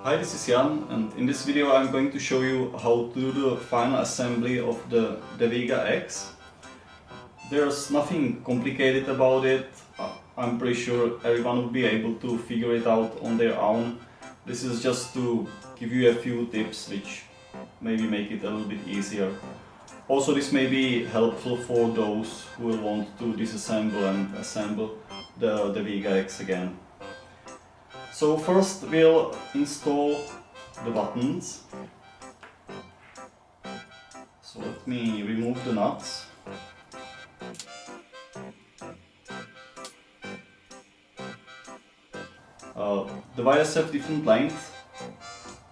Hi, this is Jan, and in this video I'm going to show you how to do the final assembly of the DAVEGA X. There's nothing complicated about it. I'm pretty sure everyone will be able to figure it out on their own. This is just to give you a few tips which maybe make it a little bit easier. Also, this may be helpful for those who will want to disassemble and assemble the DAVEGA X again. So first we'll install the buttons. So let me remove the nuts. The wires have different lengths,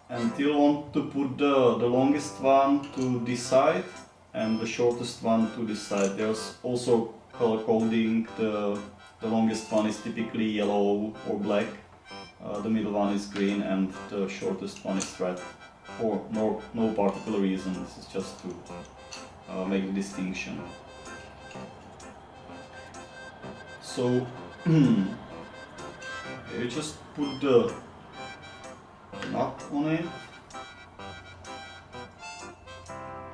and you'll want to put the longest one to this side and the shortest one to this side. There's also color coding. The longest one is typically yellow or black. The middle one is green and the shortest one is red, for no particular reason. This is just to make the distinction. So you just put the nut on it,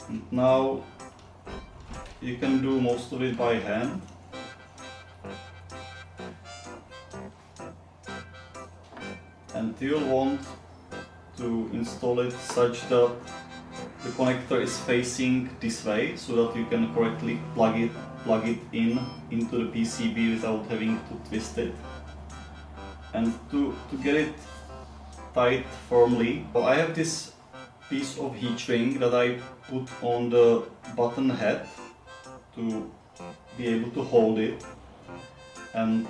and now you can do most of it by hand. And you'll want to install it such that the connector is facing this way, so that you can correctly plug it into the PCB without having to twist it. And to get it tight firmly, I have this piece of heat shrink that I put on the button head to be able to hold it, and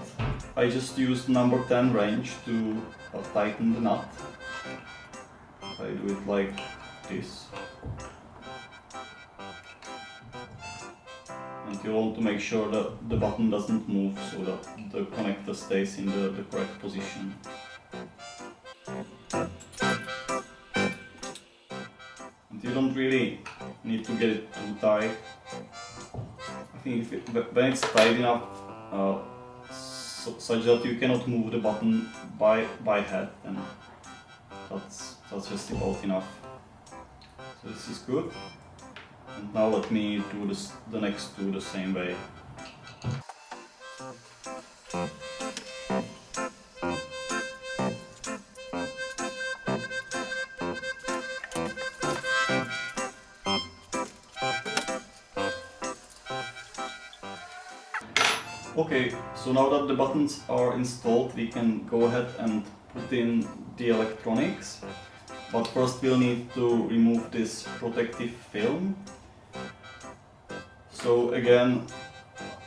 I just used number 10 range to tighten the nut. I do it like this. And you want to make sure that the button doesn't move, so that the connector stays in the correct position. And you don't really need to get it too tight. I think when it's tight enough, such that you cannot move the button by head, then that's just about enough. So this is good. And now let me do the next two the same way. Okay, so now that the buttons are installed, we can go ahead and put in the electronics. But first we'll need to remove this protective film. So again,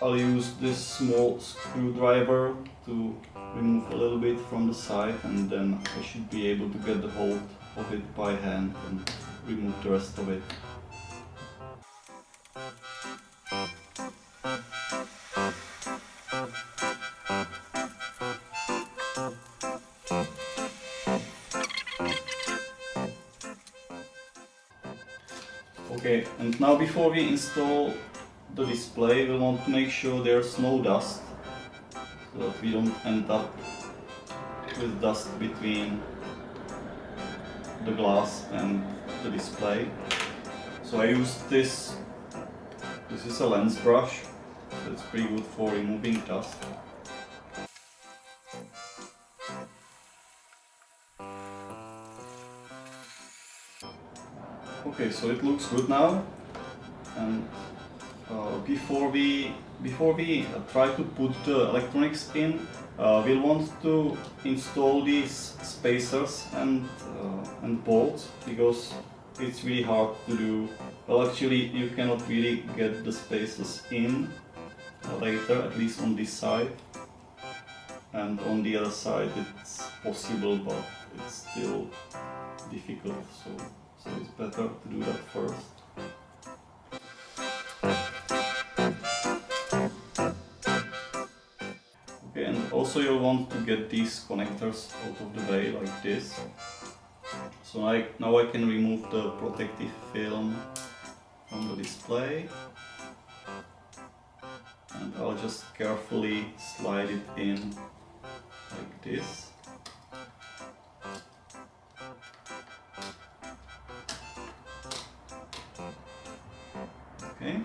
I'll use this small screwdriver to remove a little bit from the side, and then I should be able to get the hold of it by hand and remove the rest of it. Okay, and now before we install the display, we want to make sure there's no dust, so that we don't end up with dust between the glass and the display. So I used this is a lens brush, so it's pretty good for removing dust. Okay, so it looks good now, and before we try to put the electronics in, we'll want to install these spacers and bolts, because it's really hard to do. Well, actually you cannot really get the spacers in later, at least on this side, and on the other side it's possible, but it's still difficult, so it's better to do that first. Okay, and also you'll want to get these connectors out of the way like this. So now I can remove the protective film from the display, and I'll just carefully slide it in like this. Okay.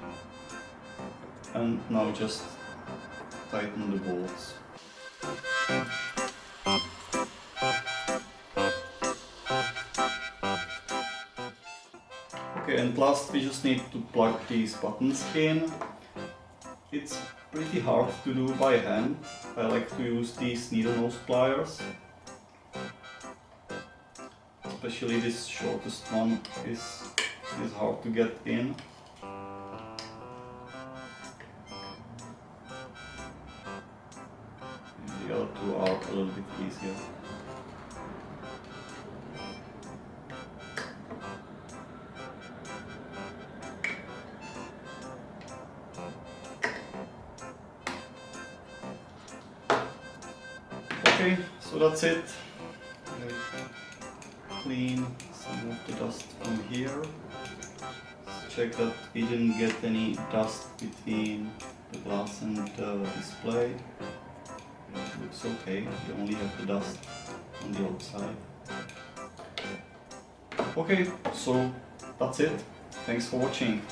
And now just tighten the bolts. Okay, and last we just need to plug these buttons in. It's pretty hard to do by hand. I like to use these needle nose pliers. Especially this shortest one is hard to get in. The other two are a little bit easier. Okay, so that's it. Clean some of the dust from here. Check that we didn't get any dust between the glass and the display. It looks okay, you only have the dust on the outside. Okay, so that's it. Thanks for watching.